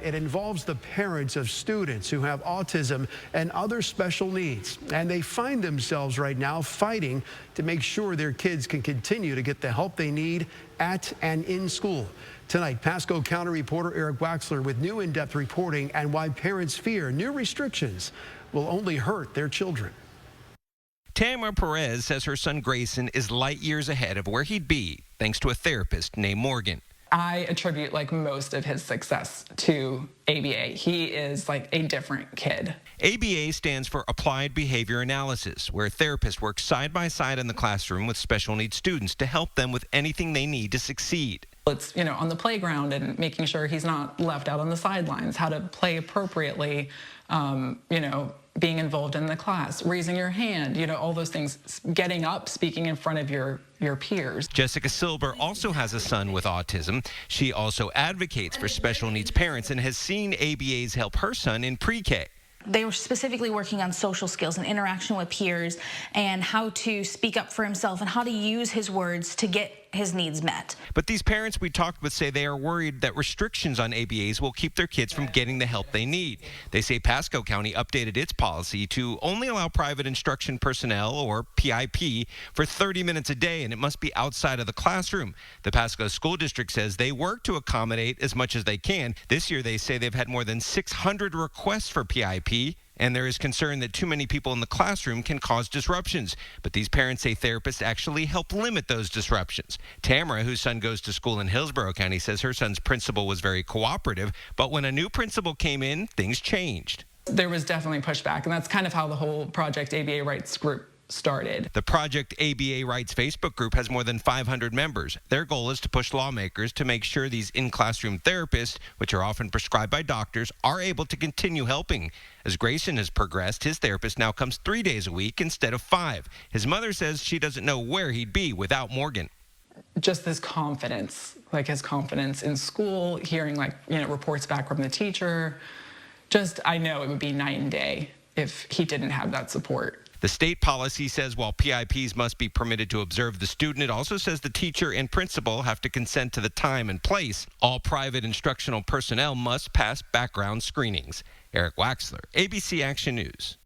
It involves the parents of students who have autism and other special needs, and they find themselves right now fighting to make sure their kids can continue to get the help they need at and in school. Tonight, Pasco County reporter Eric Waxler with new in-depth reporting and why parents fear new restrictions will only hurt their children. Tamara Perez says her son Grayson is light years ahead of where he'd be thanks to a therapist named Morgan. I attribute most of his success to ABA. He is a different kid. ABA stands for Applied Behavior Analysis, where therapists work side by side in the classroom with special needs students to help them with anything they need to succeed. It's, on the playground and making sure he's not left out on the sidelines, how to play appropriately, being involved in the class, raising your hand, all those things, getting up, speaking in front of your peers. Jessica Silber also has a son with autism. She also advocates for special needs parents and has seen ABAs help her son in pre-K. They were specifically working on social skills and interaction with peers and how to speak up for himself and how to use his words to get his needs met. But these parents we talked with say they are worried that restrictions on ABAs will keep their kids from getting the help they need. They say Pasco County updated its policy to only allow private instruction personnel, or PIP, for 30 minutes a day, and it must be outside of the classroom. The Pasco School District says they work to accommodate as much as they can. This year they say they've had more than 600 requests for PIP. And there is concern that too many people in the classroom can cause disruptions. But these parents say therapists actually help limit those disruptions. Tamara, whose son goes to school in Hillsborough County, says her son's principal was very cooperative. But when a new principal came in, things changed. There was definitely pushback, and that's kind of how the whole Project ABA Rights group started. The Project ABA Rights Facebook group has more than 500 members. Their goal is to push lawmakers to make sure these in-classroom therapists, which are often prescribed by doctors, are able to continue helping. As Grayson has progressed, his therapist now comes 3 days a week instead of 5. His mother says she doesn't know where he'd be without Morgan. Just this confidence, his confidence in school, hearing reports back from the teacher. I know it would be night and day if he didn't have that support. The state policy says while PIPs must be permitted to observe the student, it also says the teacher and principal have to consent to the time and place. All private instructional personnel must pass background screenings. Eric Waxler, ABC Action News.